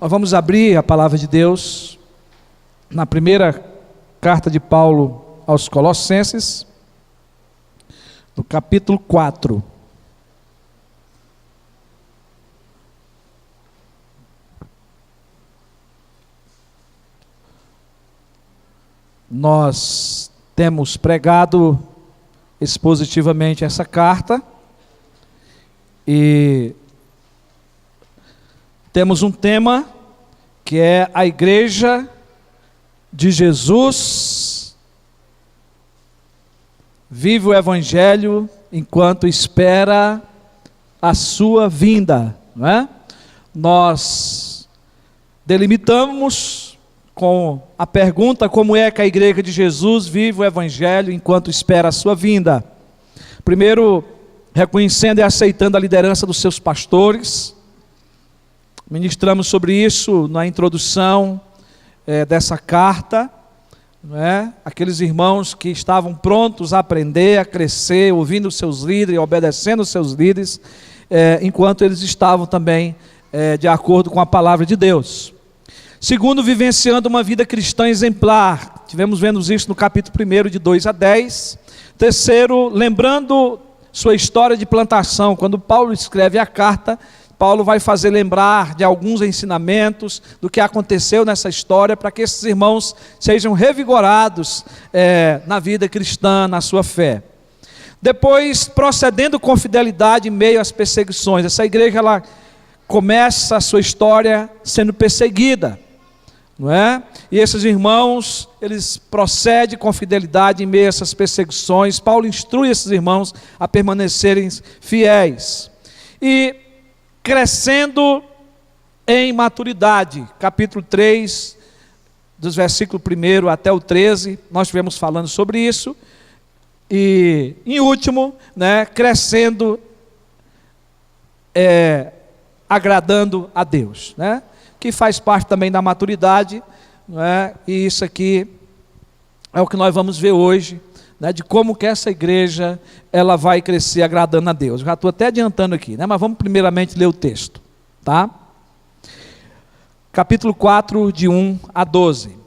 Nós vamos abrir a palavra de Deus na primeira carta de Paulo aos Colossenses, no capítulo 4. Nós temos pregado expositivamente essa carta e temos um tema que é a Igreja de Jesus vive o Evangelho enquanto espera a sua vinda, não é? Nós delimitamos com a pergunta: como é que a Igreja de Jesus vive o Evangelho enquanto espera a sua vinda? Primeiro, reconhecendo e aceitando a liderança dos seus pastores. Ministramos sobre isso na introdução dessa carta, não é? Aqueles irmãos que estavam prontos a aprender, a crescer, ouvindo os seus líderes, obedecendo os seus líderes, enquanto eles estavam também de acordo com a palavra de Deus. Segundo, vivenciando uma vida cristã exemplar. Tivemos vendo isso no capítulo 1, de 2 a 10. Terceiro, lembrando sua história de plantação. Quando Paulo escreve a carta, Paulo vai fazer lembrar de alguns ensinamentos do que aconteceu nessa história, para que esses irmãos sejam revigorados na vida cristã, na sua fé. Depois, procedendo com fidelidade em meio às perseguições. Essa igreja, ela começa a sua história sendo perseguida, não é? E esses irmãos, eles procedem com fidelidade em meio a essas perseguições. Paulo instrui esses irmãos a permanecerem fiéis. E crescendo em maturidade, capítulo 3, dos versículos 1 até o 13, nós estivemos falando sobre isso. E em último, crescendo, agradando a Deus, que faz parte também da maturidade, e isso aqui é o que nós vamos ver hoje, de como que essa igreja ela vai crescer agradando a Deus. Já estou até adiantando aqui, mas vamos primeiramente ler o texto, tá? Capítulo 4, de 1 a 12.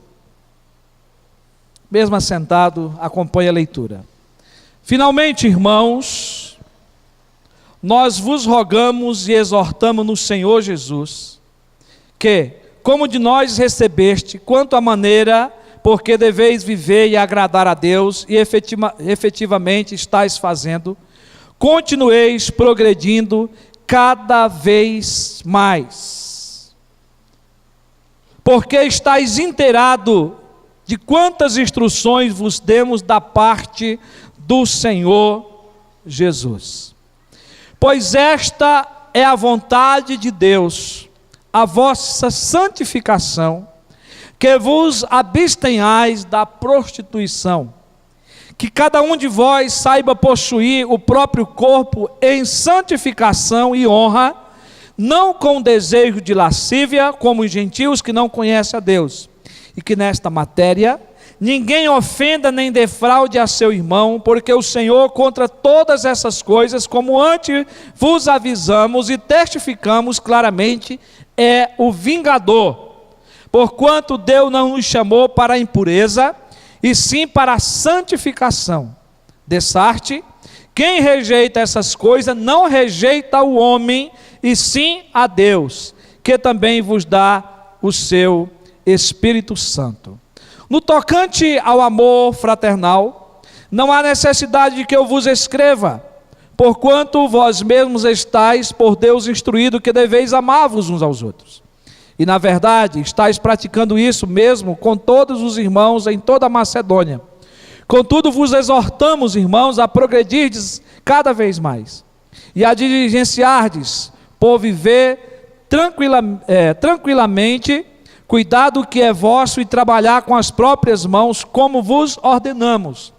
Mesmo assentado, acompanhe a leitura. Finalmente, irmãos, nós vos rogamos e exortamos no Senhor Jesus, que, como de nós recebeste, quanto à maneira porque deveis viver e agradar a Deus, e efetivamente estáis fazendo, continueis progredindo cada vez mais. Porque estáis inteirado de quantas instruções vos demos da parte do Senhor Jesus. Pois esta é a vontade de Deus, a vossa santificação, que vos abstenhais da prostituição, que cada um de vós saiba possuir o próprio corpo em santificação e honra, não com desejo de lascívia, como os gentios que não conhecem a Deus, e que nesta matéria ninguém ofenda nem defraude a seu irmão, porque o Senhor contra todas essas coisas, como antes vos avisamos e testificamos claramente, é o vingador. Porquanto Deus não nos chamou para a impureza, e sim para a santificação. Dessarte, quem rejeita essas coisas, não rejeita o homem, e sim a Deus, que também vos dá o seu Espírito Santo. No tocante ao amor fraternal, não há necessidade de que eu vos escreva, porquanto vós mesmos estáis por Deus instruído que deveis amar-vos uns aos outros. E na verdade, estáis praticando isso mesmo com todos os irmãos em toda a Macedônia. Contudo, vos exortamos, irmãos, a progredirdes cada vez mais, e a diligenciardes por viver tranquilamente, cuidar do que é vosso e trabalhar com as próprias mãos, como vos ordenamos,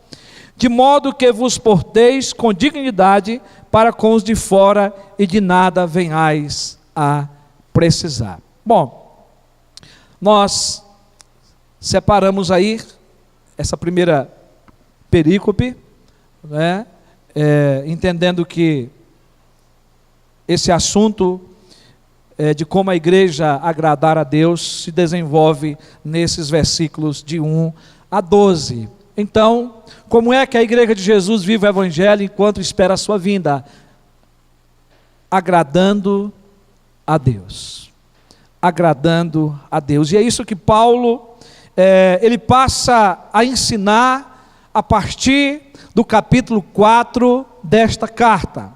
de modo que vos porteis com dignidade para com os de fora, e de nada venhais a precisar. Bom, nós separamos aí essa primeira perícope, entendendo que esse assunto de como a igreja agradar a Deus se desenvolve nesses versículos de 1 a 12. Então, como é que a igreja de Jesus vive o evangelho enquanto espera a sua vinda? Agradando a Deus. Agradando a Deus. E é isso que Paulo, ele passa a ensinar a partir do capítulo 4 desta carta.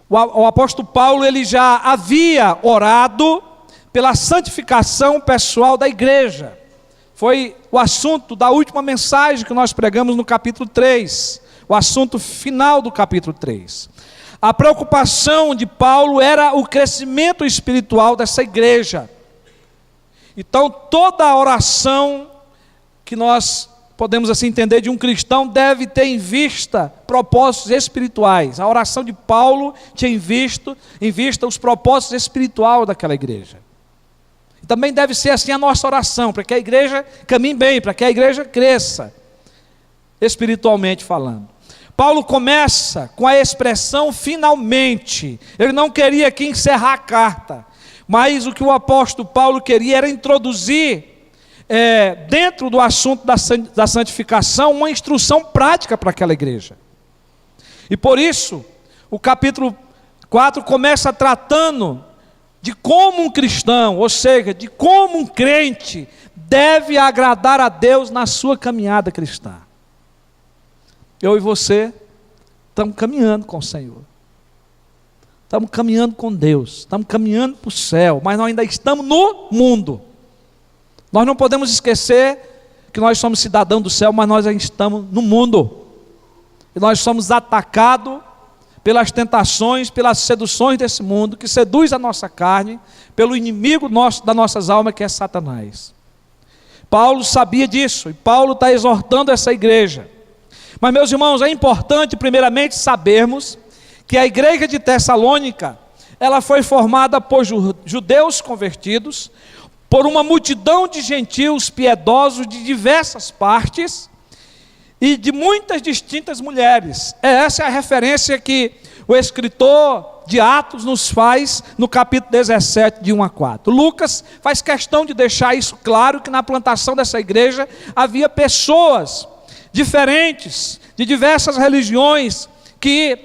O apóstolo Paulo, ele já havia orado pela santificação pessoal da igreja. Foi o assunto da última mensagem que nós pregamos no capítulo 3, o assunto final do capítulo 3. A preocupação de Paulo era o crescimento espiritual dessa igreja. Então, toda a oração que nós podemos assim entender de um cristão deve ter em vista propósitos espirituais. A oração de Paulo tinha em vista os propósitos espirituais daquela igreja. E também deve ser assim a nossa oração, para que a igreja caminhe bem, para que a igreja cresça, espiritualmente falando. Paulo começa com a expressão finalmente. Ele não queria aqui encerrar a carta, mas o que o apóstolo Paulo queria era introduzir dentro do assunto da santificação, uma instrução prática para aquela igreja. E por isso, o capítulo 4 começa tratando de como um cristão, ou seja, de como um crente deve agradar a Deus na sua caminhada cristã. Eu e você estamos caminhando com o Senhor. Estamos caminhando com Deus, estamos caminhando para o céu, mas nós ainda estamos no mundo. Nós não podemos esquecer que nós somos cidadãos do céu, mas nós ainda estamos no mundo. E nós somos atacados pelas tentações, pelas seduções desse mundo, que seduz a nossa carne, pelo inimigo das nossas almas, que é Satanás. Paulo sabia disso, e Paulo está exortando essa igreja. Mas, meus irmãos, é importante primeiramente sabermos que a igreja de Tessalônica, ela foi formada por judeus convertidos, por uma multidão de gentios piedosos de diversas partes e de muitas distintas mulheres. Essa é a referência que o escritor de Atos nos faz no capítulo 17, de 1 a 4. Lucas faz questão de deixar isso claro, que na plantação dessa igreja havia pessoas diferentes, de diversas religiões, que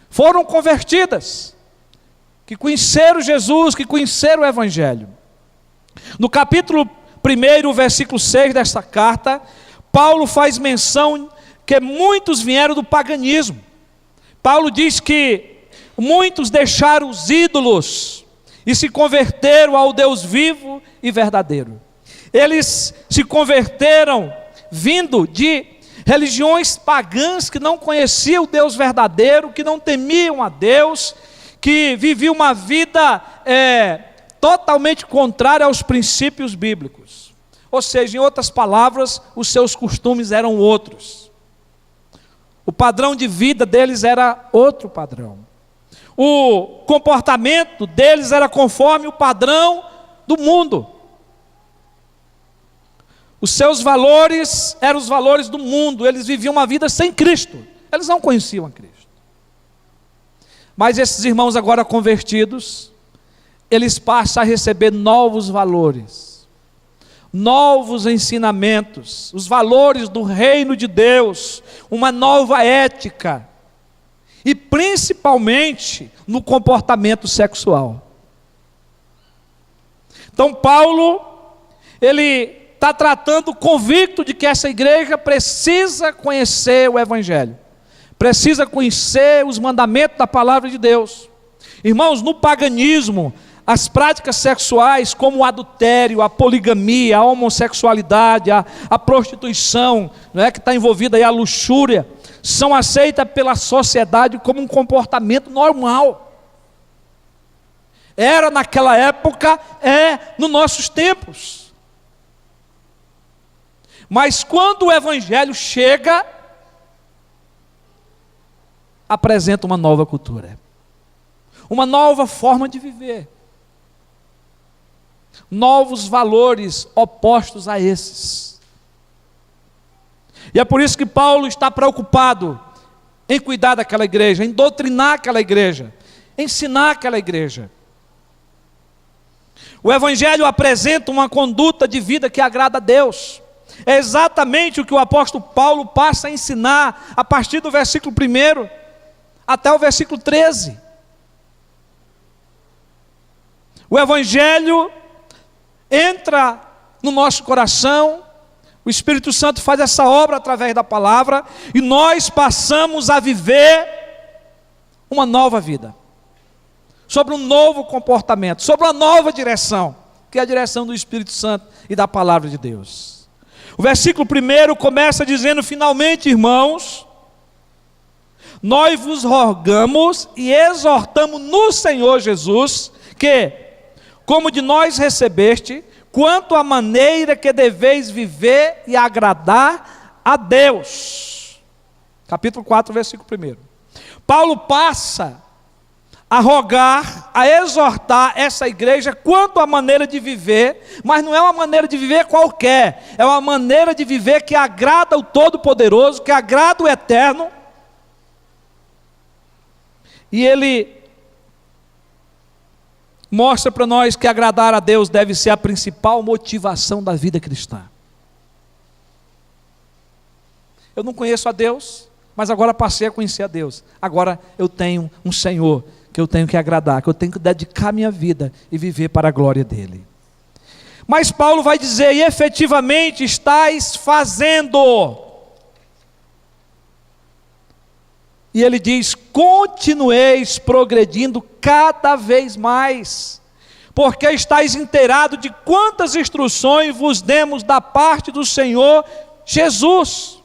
foram convertidas, que conheceram Jesus, que conheceram o Evangelho. No capítulo 1, versículo 6 desta carta, Paulo faz menção que muitos vieram do paganismo. Paulo diz que muitos deixaram os ídolos e se converteram ao Deus vivo e verdadeiro. Eles se converteram vindo de religiões pagãs que não conheciam o Deus verdadeiro, que não temiam a Deus, que viviam uma vida totalmente contrária aos princípios bíblicos. Ou seja, em outras palavras, os seus costumes eram outros. O padrão de vida deles era outro padrão. O comportamento deles era conforme o padrão do mundo. Os seus valores eram os valores do mundo. Eles viviam uma vida sem Cristo. Eles não conheciam a Cristo. Mas esses irmãos agora convertidos, eles passam a receber novos valores, novos ensinamentos, os valores do reino de Deus, uma nova ética, e principalmente no comportamento sexual. Então Paulo, ele está tratando convicto de que essa igreja precisa conhecer o Evangelho, precisa conhecer os mandamentos da palavra de Deus. Irmãos, no paganismo, as práticas sexuais como o adultério, a poligamia, a homossexualidade, a prostituição, não é, que está envolvida aí a luxúria, são aceitas pela sociedade como um comportamento normal. Era naquela época, nos nossos tempos. Mas quando o Evangelho chega, apresenta uma nova cultura, uma nova forma de viver, novos valores opostos a esses. E é por isso que Paulo está preocupado em cuidar daquela igreja, em doutrinar aquela igreja, ensinar aquela igreja. O Evangelho apresenta uma conduta de vida que agrada a Deus. É exatamente o que o apóstolo Paulo passa a ensinar a partir do versículo 1 até o versículo 13. O Evangelho entra no nosso coração, o Espírito Santo faz essa obra através da palavra, e nós passamos a viver uma nova vida, sobre um novo comportamento, sobre uma nova direção, que é a direção do Espírito Santo e da palavra de Deus. O versículo 1 começa dizendo: finalmente, irmãos, nós vos rogamos e exortamos no Senhor Jesus, que, como de nós recebeste, quanto à maneira que deveis viver e agradar a Deus. Capítulo 4, versículo 1. Paulo passa a rogar, a exortar essa igreja quanto à maneira de viver, mas não é uma maneira de viver qualquer, é uma maneira de viver que agrada o Todo-Poderoso, que agrada o Eterno. E ele mostra para nós que agradar a Deus deve ser a principal motivação da vida cristã. Eu não conheço a Deus, mas agora passei a conhecer a Deus. Agora eu tenho um Senhor que eu tenho que agradar, que eu tenho que dedicar minha vida e viver para a glória dele. Mas Paulo vai dizer: e efetivamente estáis fazendo. E ele diz: continueis progredindo cada vez mais, porque estáis inteirados de quantas instruções vos demos da parte do Senhor Jesus.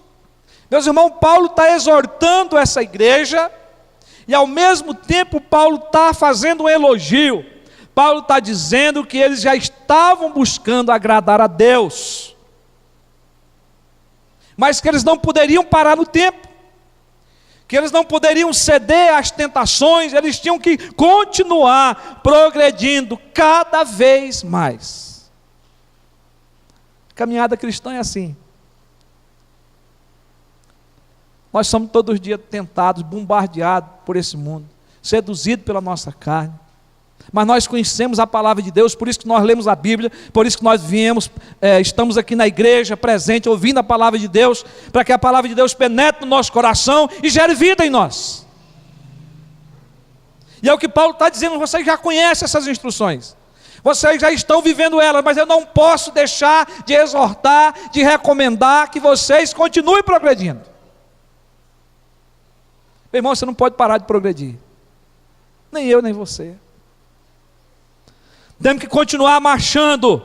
Meus irmãos, Paulo está exortando essa igreja, e ao mesmo tempo Paulo está fazendo um elogio. Paulo está dizendo que eles já estavam buscando agradar a Deus, mas que eles não poderiam parar no tempo, que eles não poderiam ceder às tentações, eles tinham que continuar progredindo cada vez mais. Caminhada cristã é assim. Nós somos todos os dias tentados, bombardeados por esse mundo, seduzidos pela nossa carne. Mas nós conhecemos a palavra de Deus, por isso que nós lemos a Bíblia, por isso que nós viemos, estamos aqui na igreja, presente, ouvindo a palavra de Deus, para que a palavra de Deus penetre no nosso coração e gere vida em nós. E é o que Paulo está dizendo: vocês já conhecem essas instruções, vocês já estão vivendo elas, mas eu não posso deixar de exortar, de recomendar que vocês continuem progredindo. Meu irmão, você não pode parar de progredir, nem eu, nem você. Temos que continuar marchando.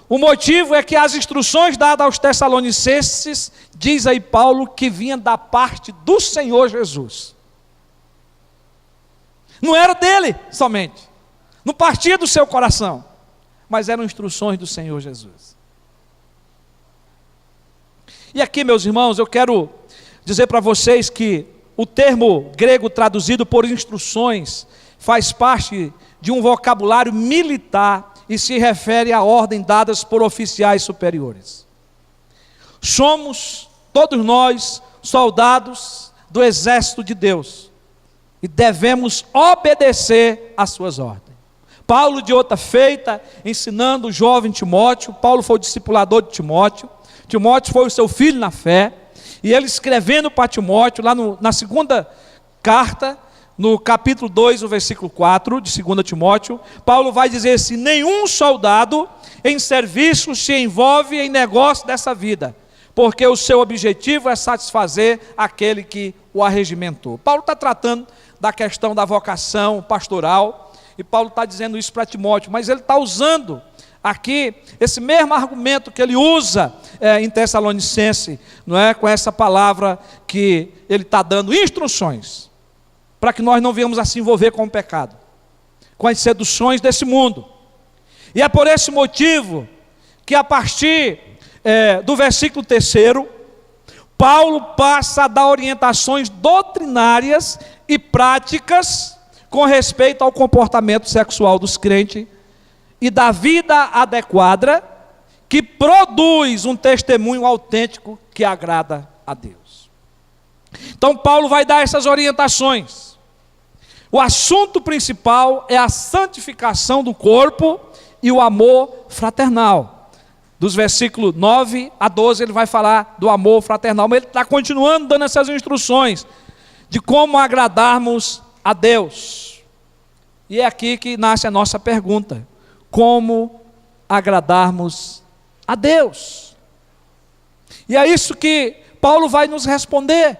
O motivo é que as instruções dadas aos Tessalonicenses, diz aí Paulo, que vinham da parte do Senhor Jesus. Não era dele somente, não partia do seu coração, mas eram instruções do Senhor Jesus. E aqui, meus irmãos, eu quero dizer para vocês que o termo grego traduzido por instruções faz parte de um vocabulário militar e se refere a ordens dadas por oficiais superiores. Somos, todos nós, soldados do exército de Deus e devemos obedecer às suas ordens. Paulo, de outra feita, ensinando o jovem Timóteo. Paulo foi o discipulador de Timóteo. Timóteo foi o seu filho na fé. E ele escrevendo para Timóteo, lá na segunda carta, no capítulo 2, o versículo 4, de 2 Timóteo, Paulo vai dizer assim: nenhum soldado em serviço se envolve em negócio dessa vida, porque o seu objetivo é satisfazer aquele que o arregimentou. Paulo está tratando da questão da vocação pastoral, e Paulo está dizendo isso para Timóteo, mas ele está usando aqui esse mesmo argumento que ele usa em Tessalonicense, não é? Com essa palavra que ele está dando instruções, para que nós não venhamos a se envolver com o pecado, com as seduções desse mundo. E é por esse motivo que a partir do versículo 3, Paulo passa a dar orientações doutrinárias e práticas com respeito ao comportamento sexual dos crentes e da vida adequada, que produz um testemunho autêntico que agrada a Deus. Então Paulo vai dar essas orientações. O assunto principal é a santificação do corpo e o amor fraternal. Dos versículos 9 a 12 ele vai falar do amor fraternal, mas ele está continuando dando essas instruções de como agradarmos a Deus. E é aqui que nasce a nossa pergunta: como agradarmos a Deus? E é isso que Paulo vai nos responder.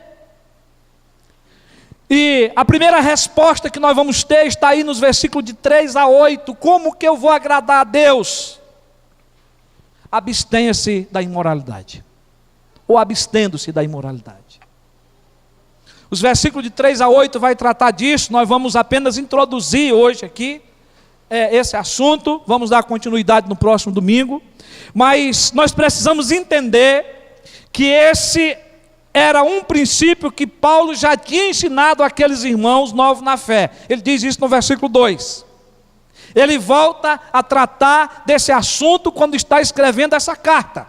E a primeira resposta que nós vamos ter está aí nos versículos de 3 a 8. Como que eu vou agradar a Deus? Abstenha-se da imoralidade, ou abstendo-se da imoralidade. Os versículos de 3 a 8 vai tratar disso. Nós vamos apenas introduzir hoje aqui esse assunto, vamos dar continuidade no próximo domingo, mas nós precisamos entender que esse era um princípio que Paulo já tinha ensinado àqueles irmãos novos na fé. Ele diz isso no versículo 2. Ele volta a tratar desse assunto quando está escrevendo essa carta.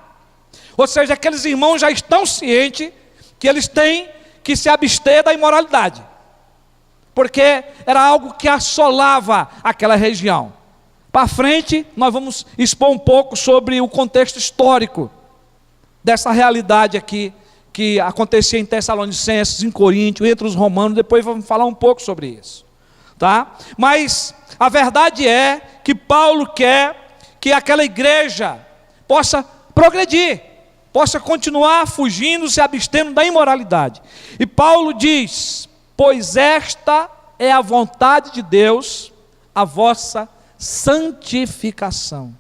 Ou seja, aqueles irmãos já estão cientes que eles têm que se abster da imoralidade, porque era algo que assolava aquela região. Para frente, nós vamos expor um pouco sobre o contexto histórico dessa realidade aqui, que acontecia em Tessalonicenses, em Coríntios, entre os romanos. Depois vamos falar um pouco sobre isso, tá? Mas a verdade é que Paulo quer que aquela igreja possa progredir, possa continuar fugindo, se abstendo da imoralidade. E Paulo diz: pois esta é a vontade de Deus, a vossa santificação,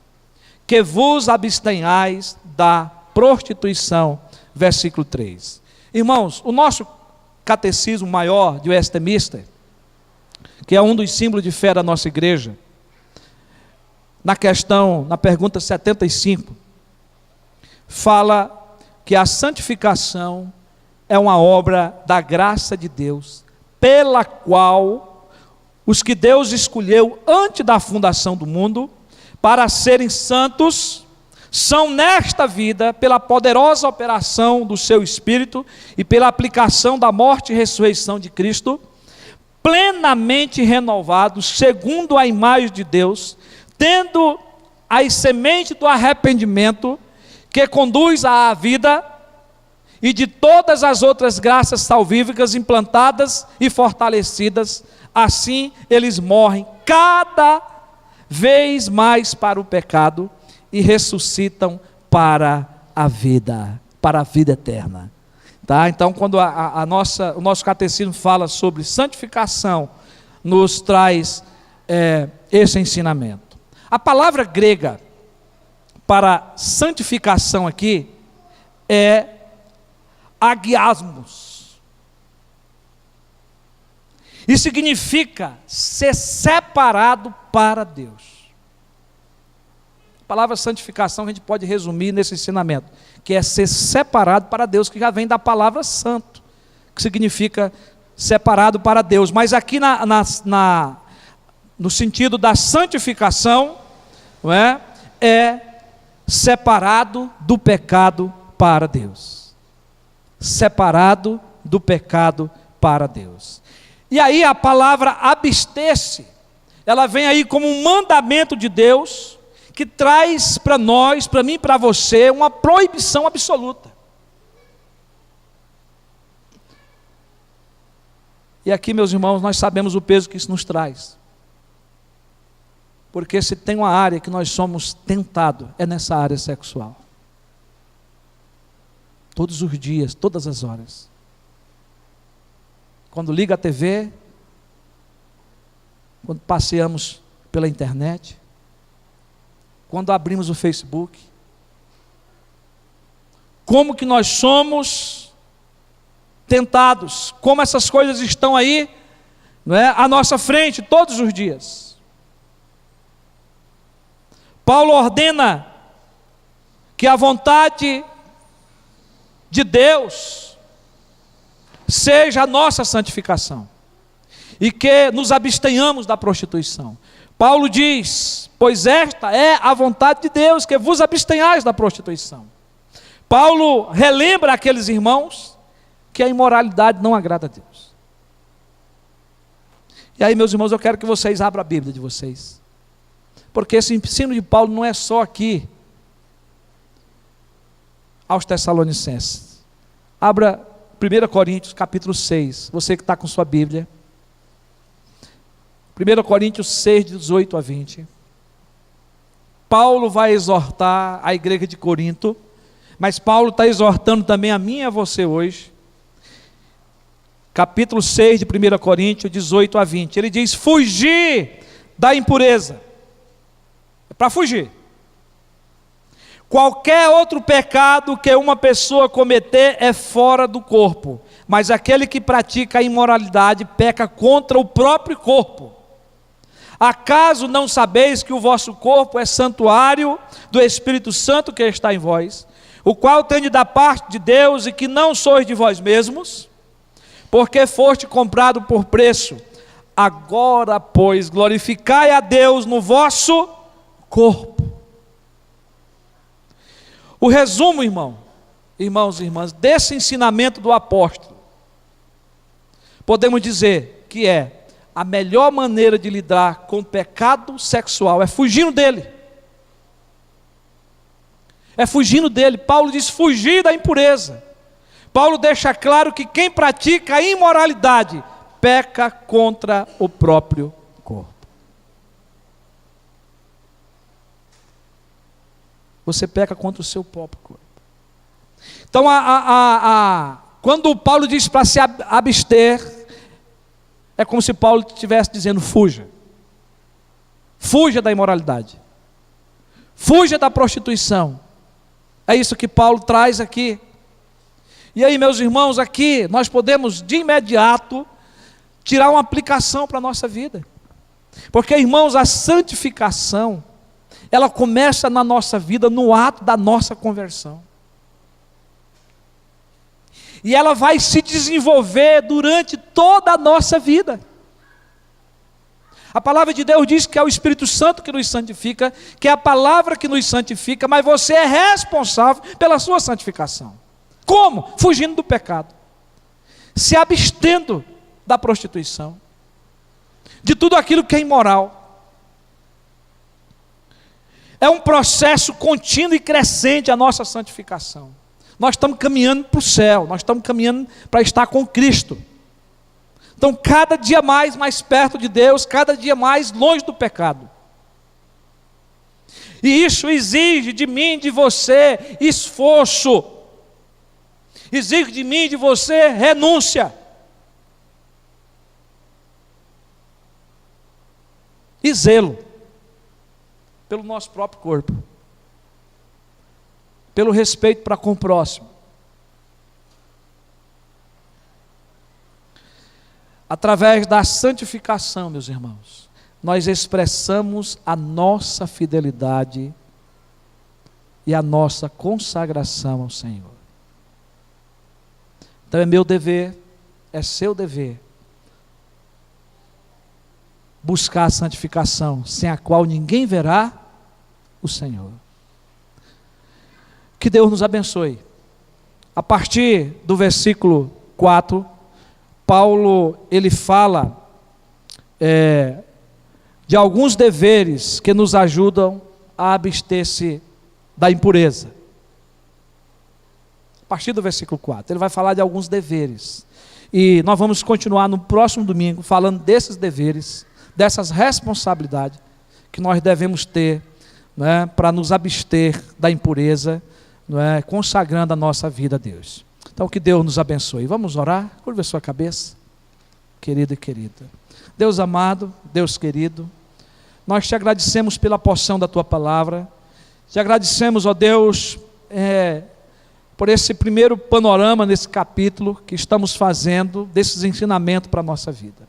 que vos abstenhais da prostituição. Versículo 3. Irmãos, o nosso catecismo maior de Westminster, que é um dos símbolos de fé da nossa igreja, na pergunta 75, fala que a santificação é uma obra da graça de Deus, pela qual os que Deus escolheu antes da fundação do mundo para serem santos, são nesta vida, pela poderosa operação do seu Espírito e pela aplicação da morte e ressurreição de Cristo, plenamente renovados, segundo a imagem de Deus, tendo as sementes do arrependimento, que conduz à vida, e de todas as outras graças salvíficas implantadas e fortalecidas. Assim eles morrem cada vez mais para o pecado e ressuscitam para a vida eterna. Tá? Então, quando o nosso catecismo fala sobre santificação, nos traz esse ensinamento. A palavra grega para santificação aqui é agiasmos, e significa ser separado para Deus. A palavra santificação a gente pode resumir nesse ensinamento, que é ser separado para Deus, que já vem da palavra santo, que significa separado para Deus. Mas aqui no sentido da santificação, não é separado do pecado para Deus. Separado do pecado para Deus. E aí a palavra abster-se, ela vem aí como um mandamento de Deus, que traz para nós, para mim e para você, uma proibição absoluta. E aqui, meus irmãos, nós sabemos o peso que isso nos traz. Porque se tem uma área que nós somos tentados, é nessa área sexual. Todos os dias, todas as horas. Quando liga a TV, quando passeamos pela internet, quando abrimos o Facebook, como que nós somos tentados, como essas coisas estão aí, não é, à nossa frente todos os dias. Paulo ordena que a vontade de Deus seja a nossa santificação e que nos abstenhamos da prostituição. Paulo diz: pois esta é a vontade de Deus, que vos abstenhais da prostituição. Paulo relembra aqueles irmãos que a imoralidade não agrada a Deus. E aí, meus irmãos, eu quero que vocês abram a Bíblia de vocês Porque esse ensino de Paulo não é só aqui, aos Tessalonicenses. Abra 1 Coríntios capítulo 6, você que está com sua Bíblia. 1 Coríntios 6, 18 a 20. Paulo vai exortar a igreja de Corinto, mas Paulo está exortando também a mim e a você hoje. Capítulo 6 de 1 Coríntios, 18 a 20. Ele diz: fugir da impureza. É para fugir. Qualquer outro pecado que uma pessoa cometer é fora do corpo, mas aquele que pratica a imoralidade peca contra o próprio corpo. Acaso não sabeis que o vosso corpo é santuário do Espírito Santo que está em vós, o qual tendes da parte de Deus e que não sois de vós mesmos? Porque foste comprado por preço. Agora, pois, glorificai a Deus no vosso corpo. O resumo, irmãos e irmãs, desse ensinamento do apóstolo, podemos dizer que é a melhor maneira de lidar com o pecado sexual é fugindo dele. É fugindo dele. Paulo diz: fugir da impureza. Paulo deixa claro que quem pratica a imoralidade peca contra o próprio corpo. Você peca contra o seu próprio corpo. Então, quando Paulo diz para se abster, é como se Paulo estivesse dizendo: fuja. Fuja da imoralidade. Fuja da prostituição. É isso que Paulo traz aqui. E aí, meus irmãos, aqui nós podemos de imediato tirar uma aplicação para a nossa vida. Porque, irmãos, a santificação, ela começa na nossa vida no ato da nossa conversão. E ela vai se desenvolver durante toda a nossa vida. A palavra de Deus diz que é o Espírito Santo que nos santifica, que é a palavra que nos santifica, mas você é responsável pela sua santificação. Como? Fugindo do pecado, se abstendo da prostituição, de tudo aquilo que é imoral. É um processo contínuo e crescente a nossa santificação. Nós estamos caminhando para o céu, nós estamos caminhando para estar com Cristo. Então, cada dia mais perto de Deus, cada dia mais longe do pecado. E isso exige de mim, de você, esforço. Exige de mim, de você, renúncia. E zelo pelo nosso próprio corpo, pelo respeito para com o próximo. Através da santificação, meus irmãos, nós expressamos a nossa fidelidade e a nossa consagração ao Senhor. Então é meu dever, é seu dever, buscar a santificação, sem a qual ninguém verá o Senhor. Que Deus nos abençoe. A partir do versículo 4, Paulo, ele fala de alguns deveres que nos ajudam a abster-se da impureza. A partir do versículo 4, ele vai falar de alguns deveres. E nós vamos continuar no próximo domingo falando desses deveres, dessas responsabilidades que nós devemos ter, né, para nos abster da impureza, consagrando a nossa vida a Deus. Então que Deus nos abençoe. Vamos orar? Curva a sua cabeça, querido e querida. Deus amado, Deus querido, nós te agradecemos pela porção da tua palavra, te agradecemos, ó Deus, por esse primeiro panorama nesse capítulo que estamos fazendo, desses ensinamentos para a nossa vida.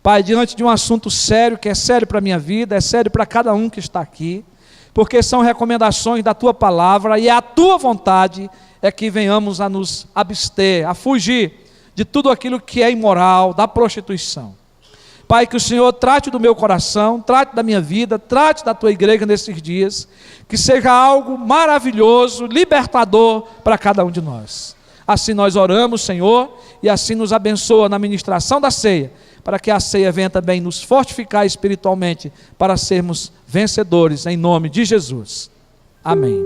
Pai, diante de um assunto sério, que é sério para a minha vida, é sério para cada um que está aqui, porque são recomendações da tua palavra e a tua vontade é que venhamos a nos abster, a fugir de tudo aquilo que é imoral, da prostituição. Pai, que o Senhor trate do meu coração, trate da minha vida, trate da tua igreja nesses dias, que seja algo maravilhoso, libertador para cada um de nós. Assim nós oramos, Senhor, e assim nos abençoa na ministração da ceia, para que a ceia venha também nos fortificar espiritualmente, para sermos vencedores, em nome de Jesus. Amém.